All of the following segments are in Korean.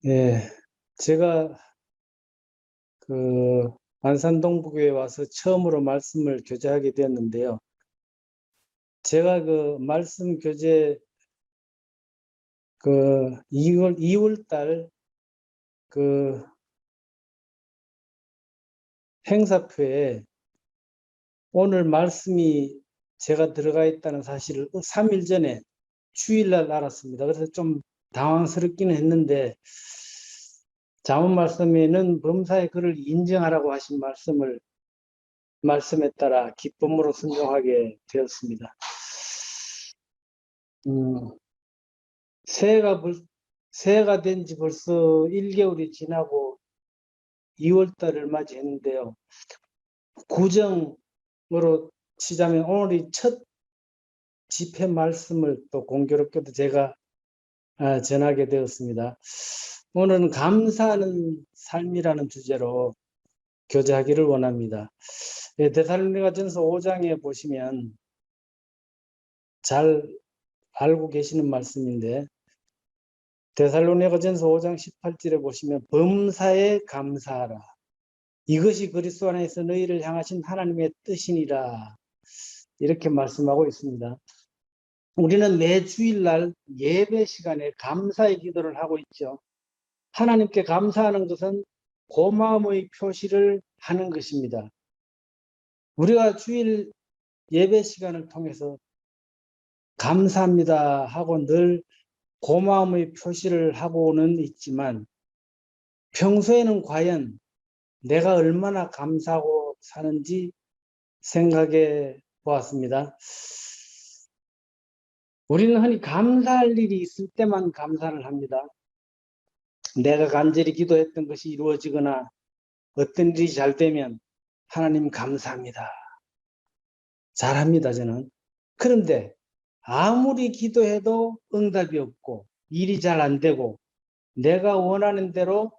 예, 제가 그 안산동부교에 와서 처음으로 말씀을 교제하게 되었는데요. 제가 그 말씀 교제 2월 달 행사표에 오늘 말씀이 제가 들어가 있다는 사실을 3일 전에 주일날 알았습니다. 그래서 좀 당황스럽기는 했는데 자문 말씀에는 범사의 그를 인정하라고 하신 말씀에 따라 기쁨으로 순종하게 되었습니다. 새해가 된 지 벌써 1개월이 지나고 2월 달을 맞이했는데요. 구정으로 치자면 오늘이 첫 집회 말씀을 또 공교롭게도 제가 전하게 되었습니다. 오늘은 감사하는 삶이라는 주제로 교제하기를 원합니다. 데살로니가전서 5장에 보시면 잘 알고 계시는 말씀인데 데살로니가전서 5장 18절에 보시면 범사에 감사하라. 이것이 그리스도 안에서 너희를 향하신 하나님의 뜻이니라. 이렇게 말씀하고 있습니다. 우리는 매 주일날 예배 시간에 감사의 기도를 하고 있죠. 하나님께 감사하는 것은 고마움의 표시를 하는 것입니다. 우리가 주일 예배 시간을 통해서 감사합니다 하고 늘 고마움의 표시를 하고는 있지만 평소에는 과연 내가 얼마나 감사하고 사는지 생각해 보았습니다. 우리는 흔히 감사할 일이 있을 때만 감사를 합니다. 내가 간절히 기도했던 것이 이루어지거나 어떤 일이 잘 되면 하나님 감사합니다. 잘합니다, 저는. 그런데 아무리 기도해도 응답이 없고 일이 잘 안 되고 내가 원하는 대로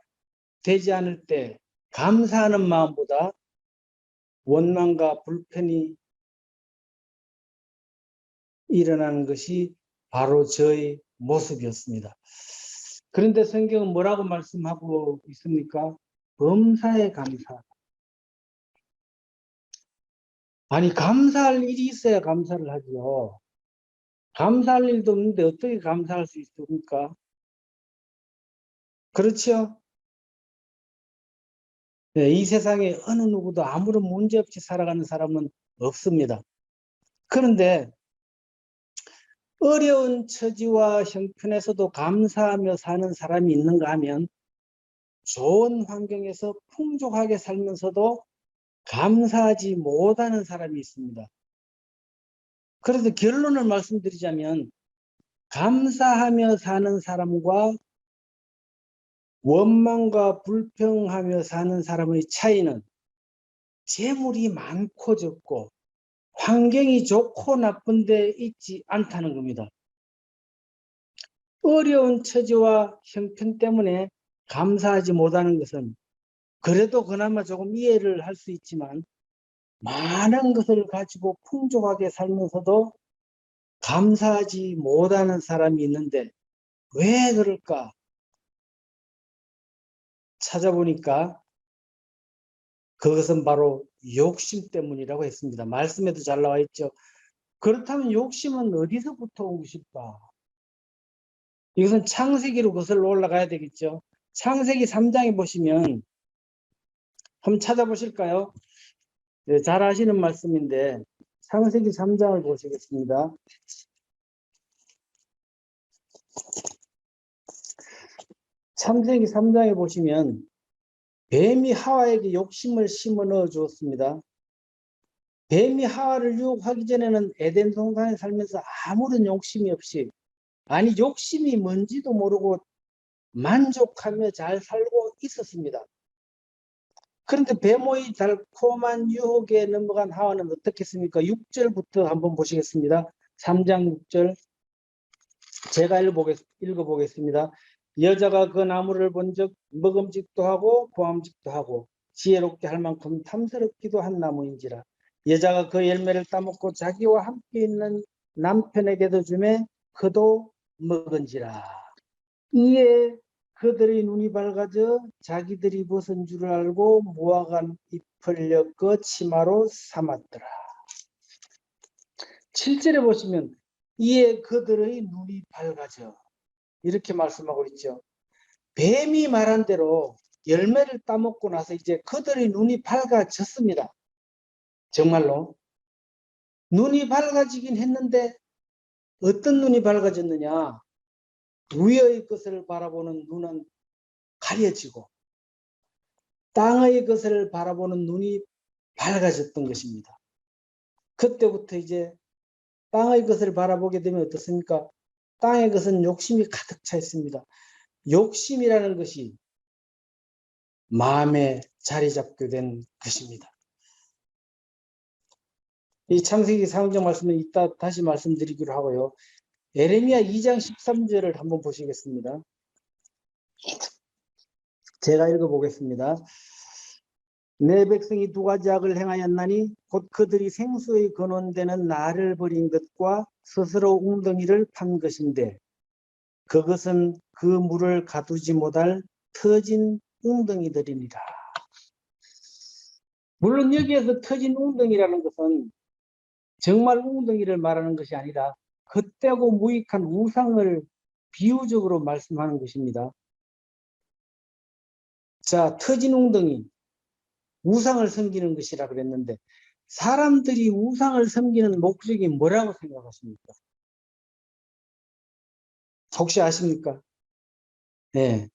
되지 않을 때 감사하는 마음보다 원망과 불편이 일어나는 것이 바로 저의 모습이었습니다. 그런데 성경은 뭐라고 말씀하고 있습니까? 범사에 감사. 아니, 감사할 일이 있어야 감사를 하죠. 감사할 일도 없는데 어떻게 감사할 수 있습니까? 그렇죠? 네, 이 세상에 어느 누구도 아무런 문제 없이 살아가는 사람은 없습니다. 그런데 어려운 처지와 형편에서도 감사하며 사는 사람이 있는가 하면 좋은 환경에서 풍족하게 살면서도 감사하지 못하는 사람이 있습니다. 그래서 결론을 말씀드리자면 감사하며 사는 사람과 원망과 불평하며 사는 사람의 차이는 재물이 많고 적고 환경이 좋고 나쁜데 있지 않다는 겁니다. 어려운 처지와 형편 때문에 감사하지 못하는 것은 그래도 그나마 조금 이해를 할 수 있지만 많은 것을 가지고 풍족하게 살면서도 감사하지 못하는 사람이 있는데 왜 그럴까? 찾아보니까 그것은 바로 욕심 때문이라고 했습니다. 말씀에도 잘 나와 있죠. 그렇다면 욕심은 어디서부터 온 것일까? 이것은 창세기로 거슬러 올라가야 되겠죠. 창세기 3장에 보시면 한번 찾아보실까요? 네, 잘 아시는 말씀인데 창세기 3장을 보시겠습니다. 창세기 3장에 보시면 뱀이 하와에게 욕심을 심어 넣어 주었습니다. 뱀이 하와를 유혹하기 전에는 에덴 동산에 살면서 아무런 욕심이 없이, 아니 욕심이 뭔지도 모르고 만족하며 잘 살고 있었습니다. 그런데 뱀의 달콤한 유혹에 넘어간 하와는 어떻겠습니까? 6절부터 한번 보시겠습니다. 3장 6절 제가 읽어보겠습니다. 여자가 그 나무를 본즉 먹음직도 하고 보암직도 하고 지혜롭게 할 만큼 탐스럽기도 한 나무인지라. 여자가 그 열매를 따먹고 자기와 함께 있는 남편에게도 주매 그도 먹은지라. 이에 그들의 눈이 밝아져 자기들이 벗은 줄을 알고 모아간 잎을 엮어 치마로 삼았더라. 7절에 보시면 이에 그들의 눈이 밝아져 이렇게 말씀하고 있죠. 뱀이 말한 대로 열매를 따먹고 나서 이제 그들의 눈이 밝아졌습니다. 정말로 눈이 밝아지긴 했는데 어떤 눈이 밝아졌느냐? 위의 것을 바라보는 눈은 가려지고 땅의 것을 바라보는 눈이 밝아졌던 것입니다. 그때부터 이제 땅의 것을 바라보게 되면 어떻습니까? 땅의 것은 욕심이 가득 차 있습니다. 욕심이라는 것이 마음에 자리 잡게 된 것입니다. 이 창세기 3장 말씀은 이따 다시 말씀드리기로 하고요. 예레미야 2장 13절을 한번 보시겠습니다. 제가 읽어보겠습니다. 내 백성이 두 가지 악을 행하였나니 곧 그들이 생수의 근원되는 나를 버린 것과 스스로 웅덩이를 판 것인데 그것은 그 물을 가두지 못할 터진 웅덩이들이니라. 물론 여기에서 터진 웅덩이라는 것은 정말 웅덩이를 말하는 것이 아니라 헛되고 무익한 우상을 비유적으로 말씀하는 것입니다. 자, 터진 웅덩이, 우상을 섬기는 것이라 그랬는데 사람들이 우상을 섬기는 목적이 뭐라고 생각하십니까? 혹시 아십니까? 네.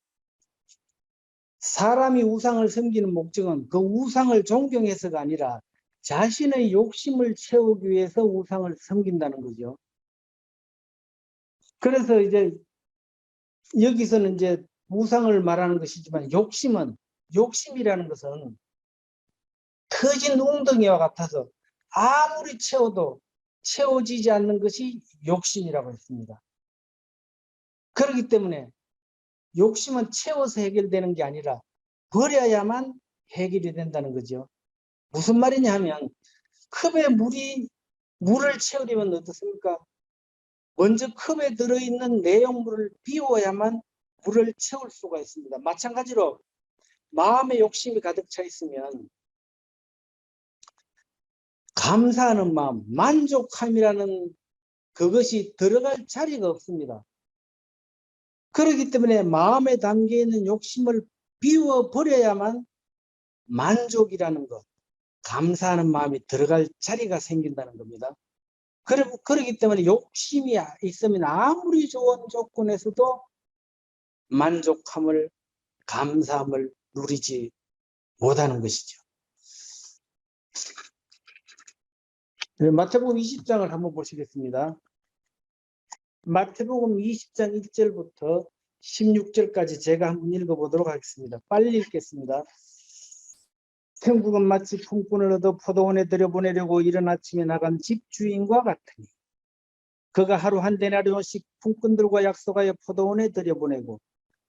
사람이 우상을 섬기는 목적은 그 우상을 존경해서가 아니라 자신의 욕심을 채우기 위해서 우상을 섬긴다는 거죠. 그래서 이제 여기서는 이제 우상을 말하는 것이지만 욕심이라는 것은 터진 웅덩이와 같아서 아무리 채워도 채워지지 않는 것이 욕심이라고 했습니다. 그렇기 때문에 욕심은 채워서 해결되는 게 아니라 버려야만 해결이 된다는 거죠. 무슨 말이냐 하면 컵에 물을 채우려면 어떻습니까? 먼저 컵에 들어있는 내용물을 비워야만 물을 채울 수가 있습니다. 마찬가지로 마음에 욕심이 가득 차 있으면 감사하는 마음, 만족함이라는 그것이 들어갈 자리가 없습니다. 그렇기 때문에 마음에 담겨있는 욕심을 비워버려야만 만족이라는 것, 감사하는 마음이 들어갈 자리가 생긴다는 겁니다. 그렇기 때문에 욕심이 있으면 아무리 좋은 조건에서도 만족함을, 감사함을 누리지 못하는 것이죠. 마태복음 20장을 한번 보시겠습니다. 마태복음 20장 1절부터 16절까지 제가 한번 읽어보도록 하겠습니다. 빨리 읽겠습니다. 천국은 마치 품꾼을 얻어 포도원에 들여보내려고 이른 아침에 나간 집주인과 같으니 그가 하루 한 데나리온씩 품꾼들과 약속하여 포도원에 들여보내고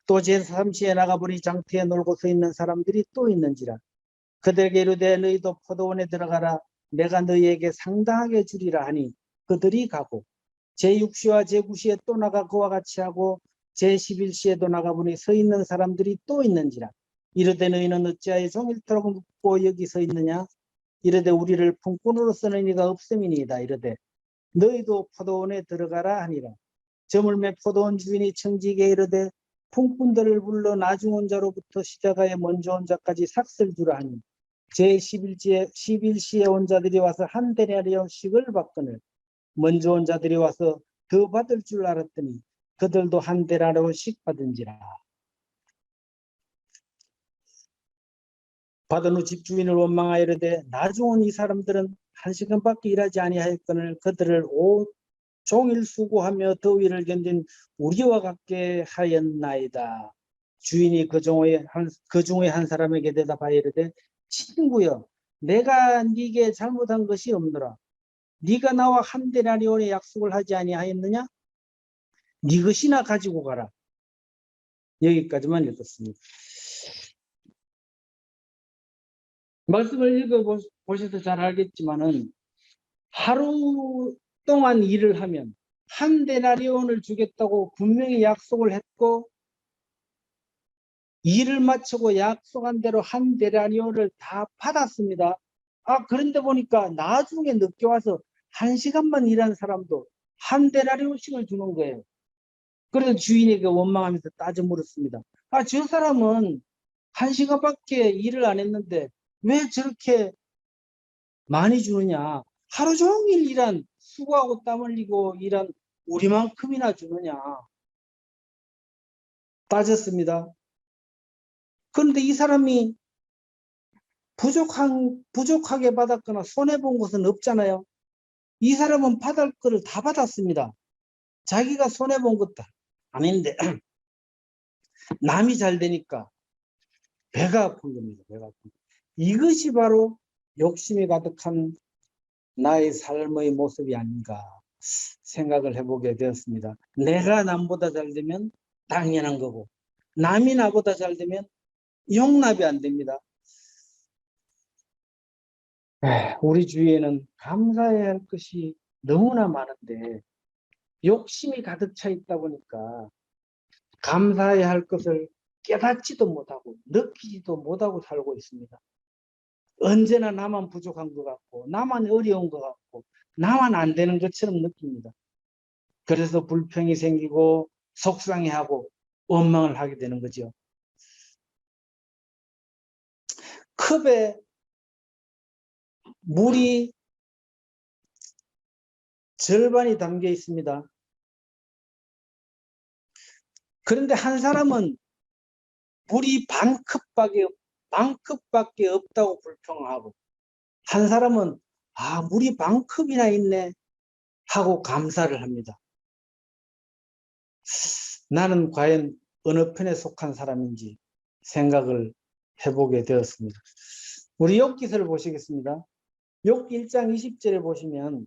또 제3시에 나가보니 장터에 놀고 서 있는 사람들이 또 있는지라 그들에게 이르되 너희도 포도원에 들어가라 내가 너희에게 상당하게 주리라 하니 그들이 가고 제6시와 제9시에 또 나가 그와 같이 하고 제11시에도 나가보니 서 있는 사람들이 또 있는지라 이르되 너희는 어찌하여 종일토록 묵고 여기 서 있느냐 이르되 우리를 품꾼으로 쓰는 이가 없음이니이다 이르되 너희도 포도원에 들어가라 하니라 저물매 포도원 주인이 청지기에 이르되 품꾼들을 불러 나중 온 자로부터 시작하여 먼저 온 자까지 삭슬 주라 하니 제11시에 온 자들이 와서 한 데나리온씩을 받거늘 먼저 온 자들이 와서 더 받을 줄 알았더니 그들도 한 데나리온씩 받은지라. 받은 후 집주인을 원망하여 이르되 나중 온 이 사람들은 한 시간밖에 일하지 아니하였거늘 그들을 종일 수고하며 더위를 견딘 우리와 같게 하였나이다. 주인이 그 중에 한 사람에게 대답하여 이르되 친구여 내가 네게 잘못한 것이 없노라. 네가 나와 한 데나리온의 약속을 하지 아니하였느냐? 네 것이나 가지고 가라. 여기까지만 읽었습니다. 말씀을 읽어보셔서 잘 알겠지만은 하루 동안 일을 하면 한 데나리온을 주겠다고 분명히 약속을 했고 일을 마치고 약속한 대로 한 데나리온을 다 받았습니다. 그런데 보니까 나중에 늦게 와서 1시간만 일한 사람도 한 데나리온씩을 주는 거예요. 그래서 주인에게 원망하면서 따져 물었습니다. 저 사람은 1시간밖에 일을 안 했는데 왜 저렇게 많이 주느냐? 하루 종일 일한, 수고하고 땀 흘리고 일한 우리만큼이나 주느냐? 따졌습니다. 그런데 이 사람이 부족하게 받았거나 손해본 것은 없잖아요. 이 사람은 받을 거를 다 받았습니다. 자기가 손해본 것도 아닌데 남이 잘 되니까 배가 아픈 겁니다. 배가 아픈. 이것이 바로 욕심이 가득한 나의 삶의 모습이 아닌가 생각을 해보게 되었습니다. 내가 남보다 잘 되면 당연한 거고 남이 나보다 잘 되면 용납이 안 됩니다. 우리 주위에는 감사해야 할 것이 너무나 많은데 욕심이 가득 차 있다 보니까 감사해야 할 것을 깨닫지도 못하고 느끼지도 못하고 살고 있습니다. 언제나 나만 부족한 것 같고 나만 어려운 것 같고 나만 안 되는 것처럼 느낍니다. 그래서 불평이 생기고 속상해하고 원망을 하게 되는 거죠. 컵에 물이 절반이 담겨 있습니다. 그런데 한 사람은 물이 반컵밖에 없다고 불평하고 한 사람은 물이 반컵이나 있네 하고 감사를 합니다. 나는 과연 어느 편에 속한 사람인지 생각을 해보게 되었습니다. 우리 욥기서를 보시겠습니다. 욥기 1장 20절에 보시면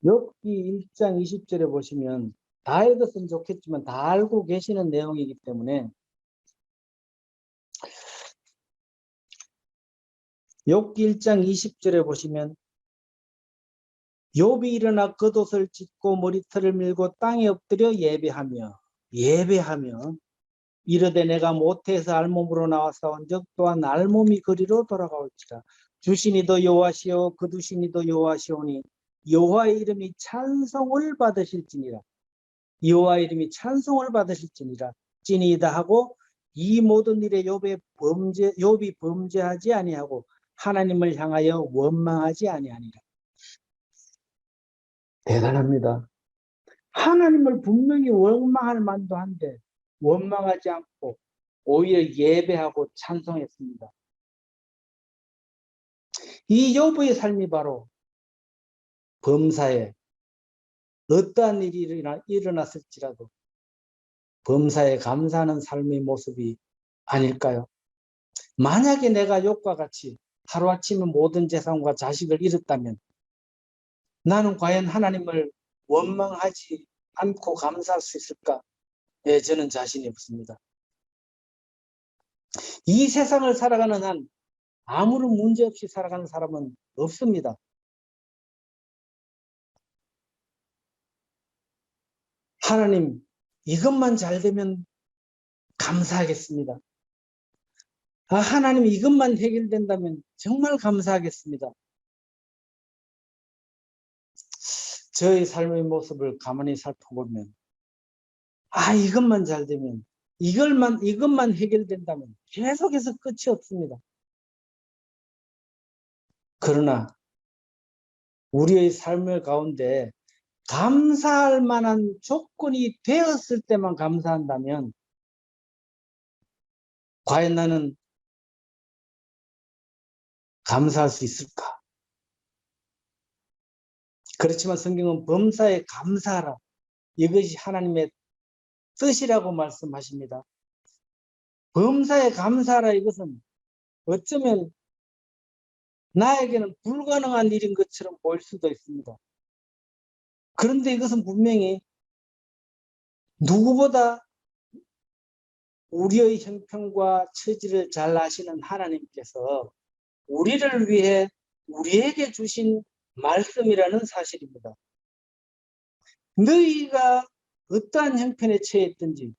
욥기 1장 20절에 보시면 다 읽었으면 좋겠지만 다 알고 계시는 내용이기 때문에 욥기 1장 20절에 보시면 욥이 일어나 겉옷을 찢고 머리털을 밀고 땅에 엎드려 예배하며 이르되 내가 모태에서 알몸으로 나와서온즉 또한 알몸이 그리로 돌아가올지라. 주시니도 여호와시오 거두시니도 여호와시오니 여호와의 이름이 찬송을 받으실지니라. 여호와의 이름이 찬송을 받으실지니라. 찐이다 하고 이 모든 일에 욥이 범죄하지 아니하고 하나님을 향하여 원망하지 아니하니라. 대단합니다. 하나님을 분명히 원망할 만도 한데 원망하지 않고 오히려 예배하고 찬송했습니다. 이 욥의 삶이 바로 범사에 어떠한 일이 일어났을지라도 범사에 감사하는 삶의 모습이 아닐까요? 만약에 내가 욥과 같이 하루아침에 모든 재산과 자식을 잃었다면 나는 과연 하나님을 원망하지 않고 감사할 수 있을까? 네, 저는 자신이 없습니다. 이 세상을 살아가는 한 아무런 문제 없이 살아가는 사람은 없습니다. 하나님, 이것만 잘 되면 감사하겠습니다. 하나님, 이것만 해결된다면 정말 감사하겠습니다. 저의 삶의 모습을 가만히 살펴보면 이것만 잘 되면 이것만 해결된다면 계속해서 끝이 없습니다. 그러나 우리의 삶의 가운데 감사할 만한 조건이 되었을 때만 감사한다면 과연 나는 감사할 수 있을까? 그렇지만 성경은 범사에 감사하라. 이것이 하나님의 뜻이라고 말씀하십니다. 범사에 감사하라 이것은 어쩌면 나에게는 불가능한 일인 것처럼 보일 수도 있습니다. 그런데 이것은 분명히 누구보다 우리의 형편과 처지를 잘 아시는 하나님께서 우리를 위해 우리에게 주신 말씀이라는 사실입니다. 너희가 어떠한 형편에 처해 있든지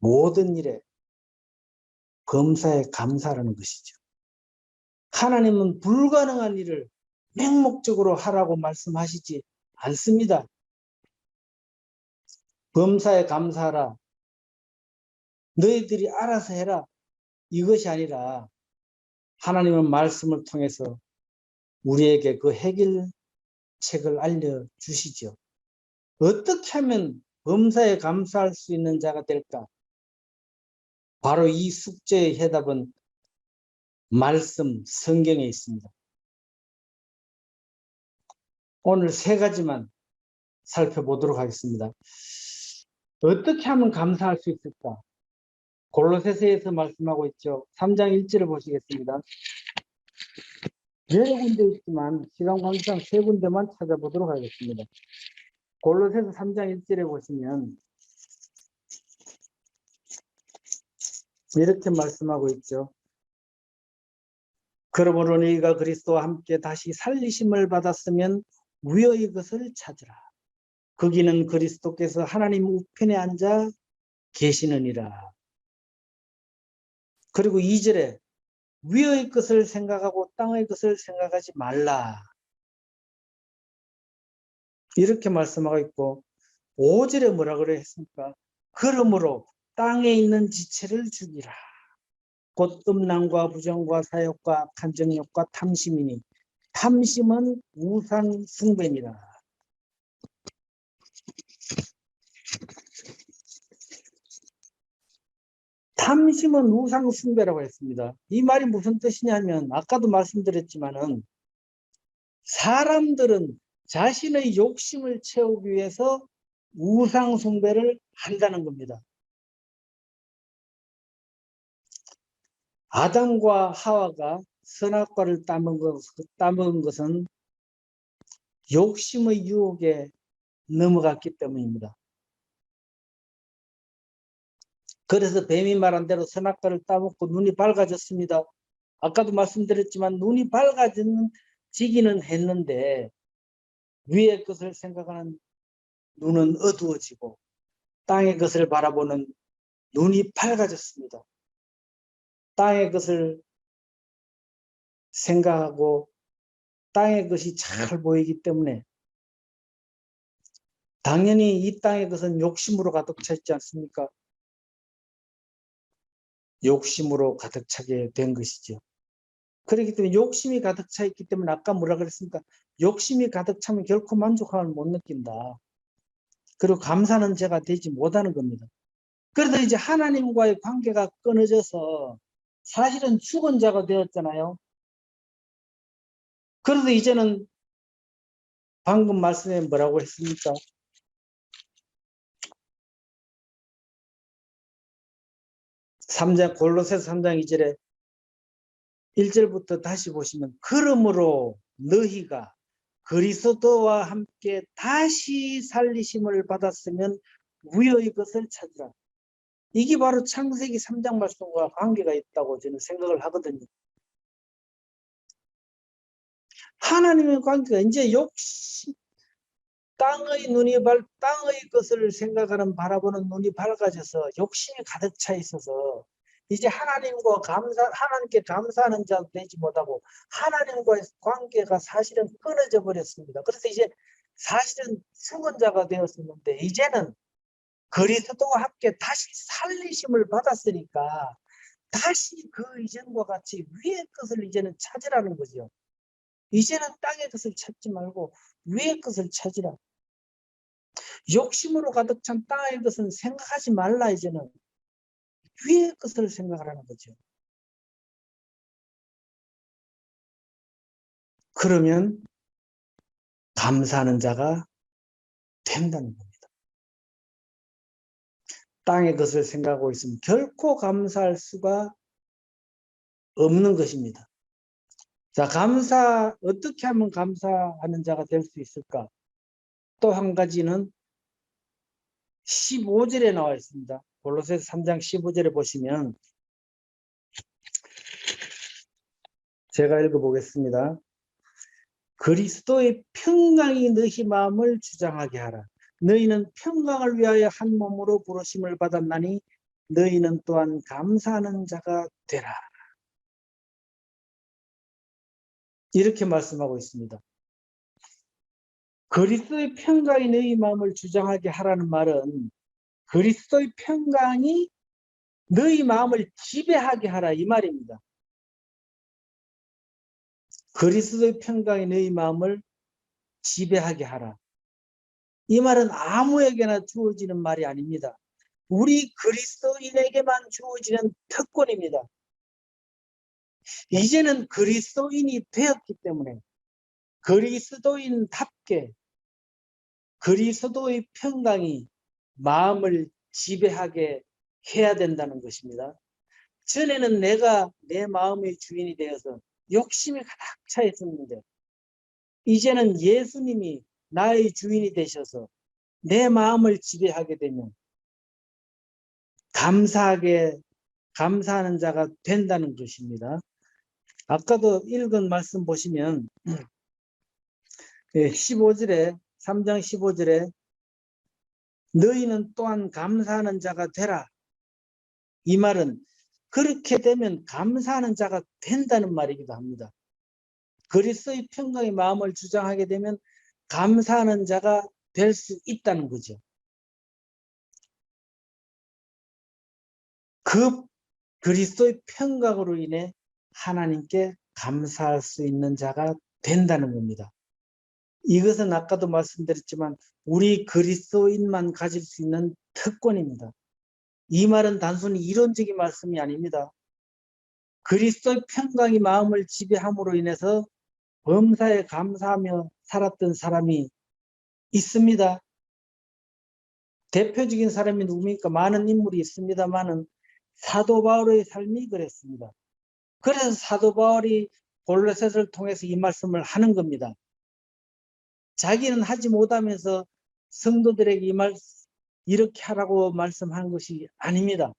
모든 일에 범사에 감사하는 것이죠. 하나님은 불가능한 일을 맹목적으로 하라고 말씀하시지 않습니다. 범사에 감사하라. 너희들이 알아서 해라. 이것이 아니라 하나님은 말씀을 통해서 우리에게 그 해결책을 알려주시죠. 어떻게 하면 범사에 감사할 수 있는 자가 될까? 바로 이 숙제의 해답은 말씀, 성경에 있습니다. 오늘 세 가지만 살펴보도록 하겠습니다. 어떻게 하면 감사할 수 있을까? 골로새서에서 말씀하고 있죠. 3장 1절을 보시겠습니다. 여러 군데 있지만 시간 관계상 세 군데만 찾아보도록 하겠습니다. 골로새서 3장 1절에 보시면 이렇게 말씀하고 있죠. 그러므로 너희가 그리스도와 함께 다시 살리심을 받았으면 위의 것을 찾으라. 거기는 그리스도께서 하나님 우편에 앉아 계시느니라. 그리고 2절에 위의 것을 생각하고 땅의 것을 생각하지 말라. 이렇게 말씀하고 있고 5절에 뭐라 그래 했습니까? 그러므로 땅에 있는 지체를 죽이라. 곧 음란과 부정과 사욕과 간정욕과 탐심이니 탐심은 우상 숭배니라. 탐심은 우상 숭배라고 했습니다. 이 말이 무슨 뜻이냐면 아까도 말씀드렸지만은 사람들은 자신의 욕심을 채우기 위해서 우상 숭배를 한다는 겁니다. 아담과 하와가 선악과를 따먹은 것은 욕심의 유혹에 넘어갔기 때문입니다. 그래서 뱀이 말한 대로 선악과를 따먹고 눈이 밝아졌습니다. 아까도 말씀드렸지만 눈이 밝아지기는 했는데 위의 것을 생각하는 눈은 어두워지고 땅의 것을 바라보는 눈이 밝아졌습니다. 땅의 것을 생각하고 땅의 것이 잘 보이기 때문에 당연히 이 땅의 것은 욕심으로 가득 차 있지 않습니까? 욕심으로 가득 차게 된 것이죠. 그렇기 때문에 욕심이 가득 차 있기 때문에 아까 뭐라 그랬습니까? 욕심이 가득 차면 결코 만족함을 못 느낀다. 그리고 감사는 제가 되지 못하는 겁니다. 그래서 이제 하나님과의 관계가 끊어져서 사실은 죽은 자가 되었잖아요. 그래서 이제는 방금 말씀에 뭐라고 했습니까? 골로새서 3장 2절에 1절부터 다시 보시면 그러므로 너희가 그리스도와 함께 다시 살리심을 받았으면 위의 것을 찾으라. 이게 바로 창세기 3장 말씀과 관계가 있다고 저는 생각을 하거든요. 하나님의 관계가 이제 욕심, 땅의 것을 생각하는 바라보는 눈이 밝아져서 욕심이 가득 차 있어서 이제 하나님께 감사하는 자도 되지 못하고 하나님과의 관계가 사실은 끊어져 버렸습니다. 그래서 이제 사실은 죽은 자가 되었었는데 이제는 그리스도와 함께 다시 살리심을 받았으니까 다시 그 이전과 같이 위의 것을 이제는 찾으라는 거죠. 이제는 땅의 것을 찾지 말고 위의 것을 찾으라. 욕심으로 가득 찬 땅의 것은 생각하지 말라. 이제는 위의 것을 생각하라는 거죠. 그러면 감사하는 자가 된다는 겁니다. 땅의 것을 생각하고 있으면 결코 감사할 수가 없는 것입니다. 자, 어떻게 하면 감사하는 자가 될 수 있을까? 또 한 가지는 15절에 나와 있습니다. 골로새서 3장 15절에 보시면 제가 읽어보겠습니다. 그리스도의 평강이 너희 마음을 주장하게 하라. 너희는 평강을 위하여 한 몸으로 부르심을 받았나니 너희는 또한 감사하는 자가 되라. 이렇게 말씀하고 있습니다. 그리스도의 평강이 너희 마음을 주장하게 하라는 말은 그리스도의 평강이 너희 마음을 지배하게 하라 이 말입니다. 그리스도의 평강이 너희 마음을 지배하게 하라. 이 말은 아무에게나 주어지는 말이 아닙니다. 우리 그리스도인에게만 주어지는 특권입니다. 이제는 그리스도인이 되었기 때문에 그리스도인답게 그리스도의 평강이 마음을 지배하게 해야 된다는 것입니다. 전에는 내가 내 마음의 주인이 되어서 욕심이 가득 차 있었는데 이제는 예수님이 나의 주인이 되셔서 내 마음을 지배하게 되면 감사하는 자가 된다는 것입니다. 아까도 읽은 말씀 보시면 15절에 3장 15절에 너희는 또한 감사하는 자가 되라. 이 말은 그렇게 되면 감사하는 자가 된다는 말이기도 합니다. 그리스도의 평강의 마음을 주장하게 되면 감사하는 자가 될 수 있다는 거죠. 그 그리스도의 평강으로 인해 하나님께 감사할 수 있는 자가 된다는 겁니다. 이것은 아까도 말씀드렸지만 우리 그리스도인만 가질 수 있는 특권입니다. 이 말은 단순히 이론적인 말씀이 아닙니다. 그리스도의 평강이 마음을 지배함으로 인해서 범사에 감사하며 살았던 사람이 있습니다. 대표적인 사람이 누굽니까? 많은 인물이 있습니다만은 사도 바울의 삶이 그랬습니다. 그래서 사도 바울이 골로새서를 통해서 이 말씀을 하는 겁니다. 자기는 하지 못하면서 성도들에게 이렇게 하라고 말씀한 것이 아닙니다.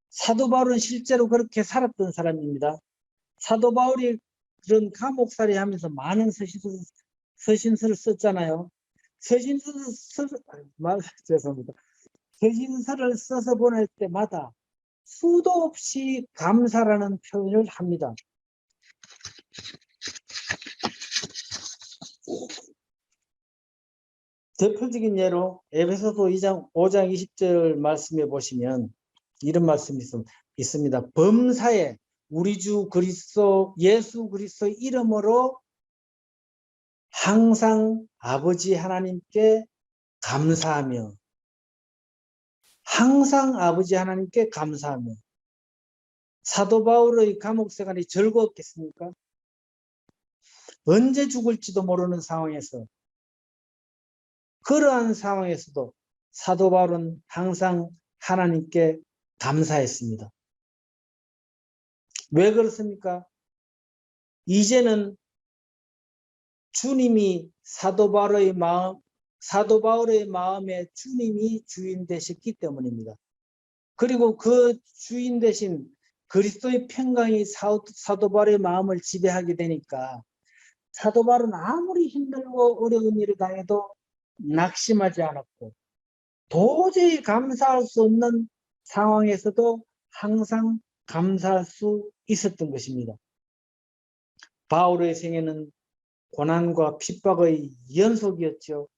사도 바울은 실제로 그렇게 살았던 사람입니다. 사도 바울이 그런 감옥살이 하면서 많은 서신서를 썼잖아요. 죄송합니다. 서신서를 써서 보낼 때마다 수도 없이 감사라는 표현을 합니다. 대표적인 예로 에베소서 5장 20절 말씀에 보시면 이런 말씀이 있습니다. 범사에 우리 주 그리스도 예수 그리스도의 이름으로 항상 아버지 하나님께 감사하며 항상 아버지 하나님께 감사하며 사도 바울의 감옥 생활이 즐거웠겠습니까? 언제 죽을지도 모르는 상황에서 그러한 상황에서도 사도 바울은 항상 하나님께 감사했습니다. 왜 그렇습니까? 이제는 주님이 사도 바울의 마음에 주님이 주인 되셨기 때문입니다. 그리고 그 주인 되신 그리스도의 평강이 사도 바울의 마음을 지배하게 되니까 사도 바울은 아무리 힘들고 어려운 일을 당해도 낙심하지 않았고 도저히 감사할 수 없는 상황에서도 항상 감사할 수 있었던 것입니다. 바울의 생애는 고난과 핍박의 연속이었죠.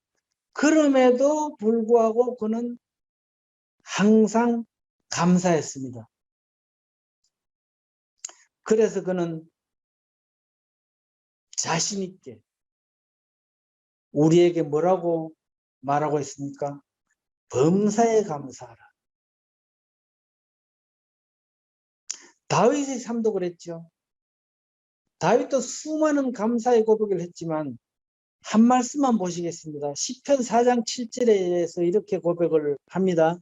그럼에도 불구하고 그는 항상 감사했습니다. 그래서 그는 자신 있게 우리에게 뭐라고 말하고 있습니까? 범사에 감사하라. 다윗의 삶도 그랬죠. 다윗도 수많은 감사의 고백을 했지만 한 말씀만 보시겠습니다. 시편 4장 7절에서 이렇게 고백을 합니다.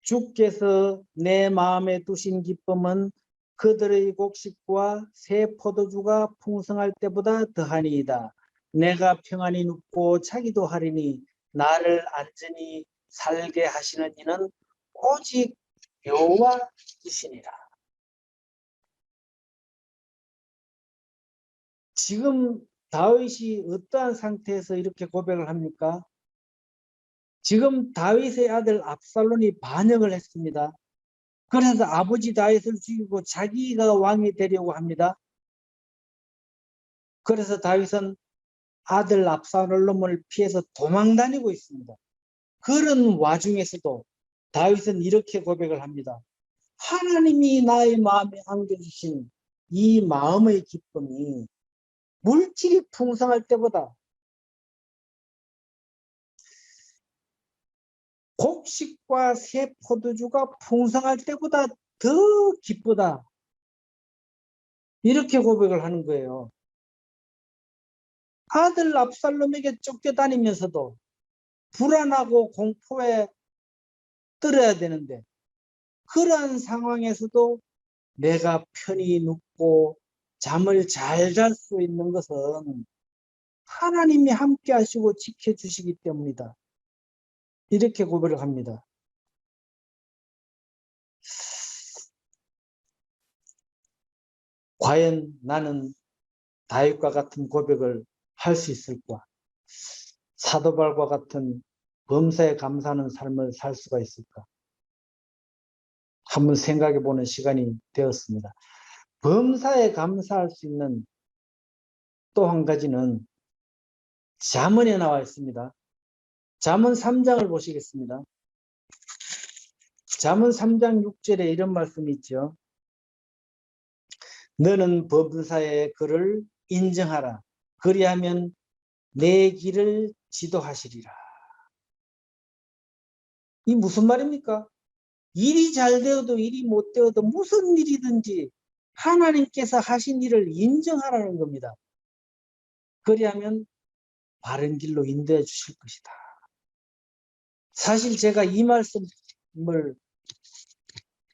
주께서 내 마음에 두신 기쁨은 그들의 곡식과 새 포도주가 풍성할 때보다 더하니이다. 내가 평안히 눕고 자기도 하리니 나를 안전히 살게 하시는 이는 오직 여호와이시니라. 지금 다윗이 어떠한 상태에서 이렇게 고백을 합니까? 지금 다윗의 아들 압살롬이 반역을 했습니다. 그래서 아버지 다윗을 죽이고 자기가 왕이 되려고 합니다. 그래서 다윗은 아들 압살롬을 피해서 도망다니고 있습니다. 그런 와중에서도 다윗은 이렇게 고백을 합니다. 하나님이 나의 마음에 안겨주신 이 마음의 기쁨이 물질이 풍성할 때보다, 곡식과 새 포도주가 풍성할 때보다 더 기쁘다. 이렇게 고백을 하는 거예요. 아들 압살롬에게 쫓겨다니면서도 불안하고 공포에 떨어야 되는데, 그러한 상황에서도 내가 편히 눕고 잠을 잘 잘 수 있는 것은 하나님이 함께 하시고 지켜주시기 때문이다. 이렇게 고백을 합니다. 과연 나는 다윗과 같은 고백을 할 수 있을까? 사도 바울과 같은 범사에 감사하는 삶을 살 수가 있을까? 한번 생각해 보는 시간이 되었습니다. 범사에 감사할 수 있는 또 한 가지는 잠언에 나와 있습니다. 잠언 3장을 보시겠습니다. 잠언 3장 6절에 이런 말씀이 있죠. 너는 범사의 그를 인정하라. 그리하면 내 길을 지도하시리라. 이 무슨 말입니까? 일이 잘 되어도 일이 못 되어도 무슨 일이든지 하나님께서 하신 일을 인정하라는 겁니다. 그리하면 바른 길로 인도해 주실 것이다. 사실 제가 이 말씀을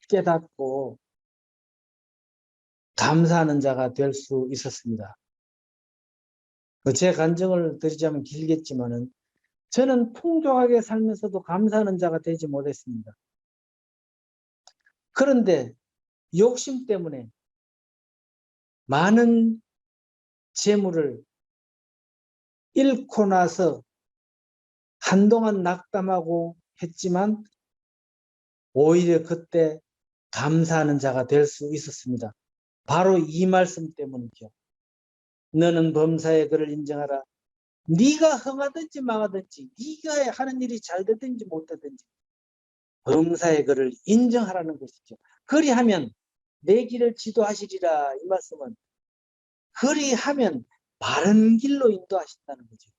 깨닫고 감사하는 자가 될 수 있었습니다. 제 간증을 드리자면 길겠지만은 저는 풍족하게 살면서도 감사하는 자가 되지 못했습니다. 그런데 욕심 때문에 많은 재물을 잃고 나서 한동안 낙담하고 했지만 오히려 그때 감사하는 자가 될 수 있었습니다. 바로 이 말씀 때문이죠. 너는 범사의 그를 인정하라. 네가 흥하든지 망하든지, 네가 하는 일이 잘 되든지 못 되든지 범사의 그를 인정하라는 것이죠. 그리하면 내 길을 지도하시리라. 이 말씀은 그리하면 바른 길로 인도하신다는 거죠.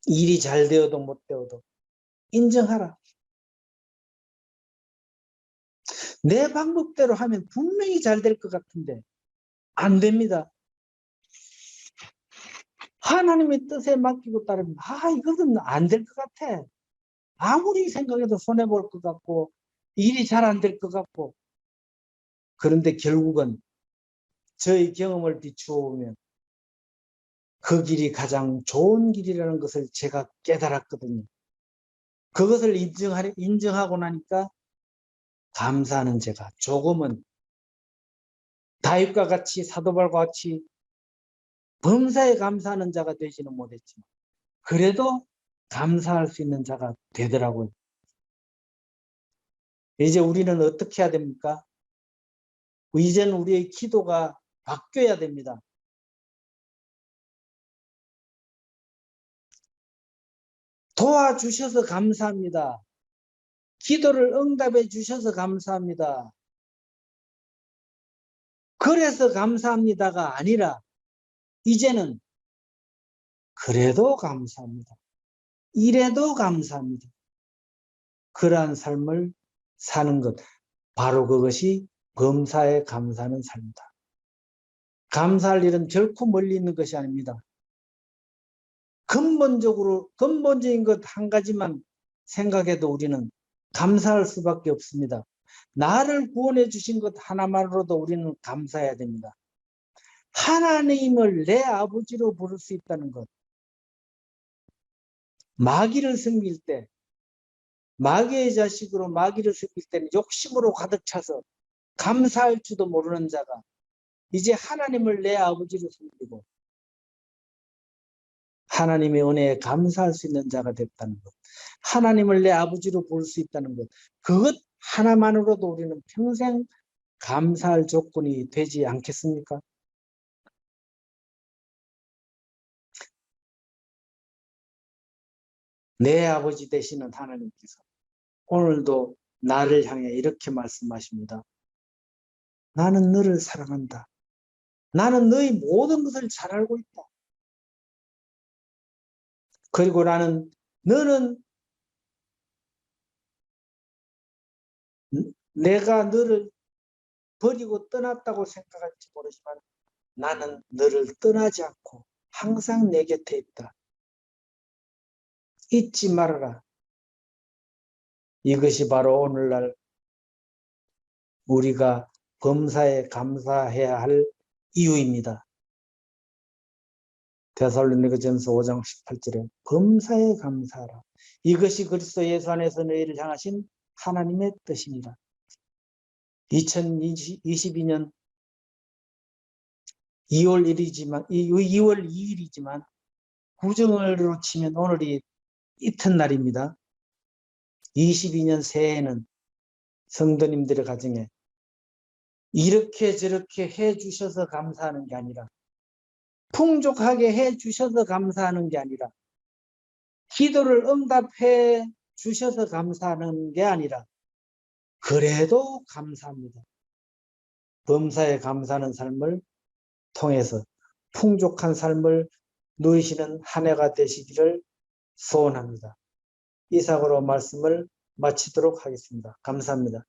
일이 잘 되어도 못 되어도 인정하라. 내 방법대로 하면 분명히 잘 될 것 같은데 안 됩니다. 하나님의 뜻에 맡기고 따르면 이것은 안 될 것 같아. 아무리 생각해도 손해볼 것 같고 일이 잘 안 될 것 같고. 그런데 결국은 저의 경험을 비추어 보면 그 길이 가장 좋은 길이라는 것을 제가 깨달았거든요. 그것을 인정하고 나니까 감사하는 제가 조금은 다윗과 같이 사도 바울과 같이 범사에 감사하는 자가 되지는 못했지만 그래도 감사할 수 있는 자가 되더라고요. 이제 우리는 어떻게 해야 됩니까? 이제는 우리의 기도가 바뀌어야 됩니다. 도와주셔서 감사합니다. 기도를 응답해 주셔서 감사합니다. 그래서 감사합니다가 아니라 이제는 그래도 감사합니다. 이래도 감사합니다. 그러한 삶을 사는 것, 바로 그것이 범사에 감사하는 삶이다. 감사할 일은 결코 멀리 있는 것이 아닙니다. 근본적인 것 한 가지만 생각해도 우리는 감사할 수밖에 없습니다. 나를 구원해 주신 것 하나만으로도 우리는 감사해야 됩니다. 하나님을 내 아버지로 부를 수 있다는 것. 마귀를 섬길 때, 마귀의 자식으로 마귀를 섬길 때는 욕심으로 가득 차서 감사할 줄도 모르는 자가 이제 하나님을 내 아버지로 섬기고 하나님의 은혜에 감사할 수 있는 자가 됐다는 것, 하나님을 내 아버지로 볼 수 있다는 것, 그것 하나만으로도 우리는 평생 감사할 조건이 되지 않겠습니까? 내 아버지 되시는 하나님께서 오늘도 나를 향해 이렇게 말씀하십니다. 나는 너를 사랑한다. 나는 너의 모든 것을 잘 알고 있다. 그리고 너는 내가 너를 버리고 떠났다고 생각할지 모르지만 나는 너를 떠나지 않고 항상 내 곁에 있다. 잊지 말아라. 이것이 바로 오늘날 우리가 범사에 감사해야 할 이유입니다. 데살로니가전서 5장 18절에 범사에 감사하라. 이것이 그리스도 예수 안에서 너희를 향하신 하나님의 뜻입니다. 2022년 2월 2일이지만 구정으로 치면 오늘이 이튿날입니다. 22년 새해에는 성도님들의 가정에 이렇게 저렇게 해주셔서 감사하는 게 아니라, 풍족하게 해주셔서 감사하는 게 아니라, 기도를 응답해 주셔서 감사하는 게 아니라 그래도 감사합니다. 범사에 감사하는 삶을 통해서 풍족한 삶을 누리시는 한 해가 되시기를 소원합니다. 이상으로 말씀을 마치도록 하겠습니다. 감사합니다.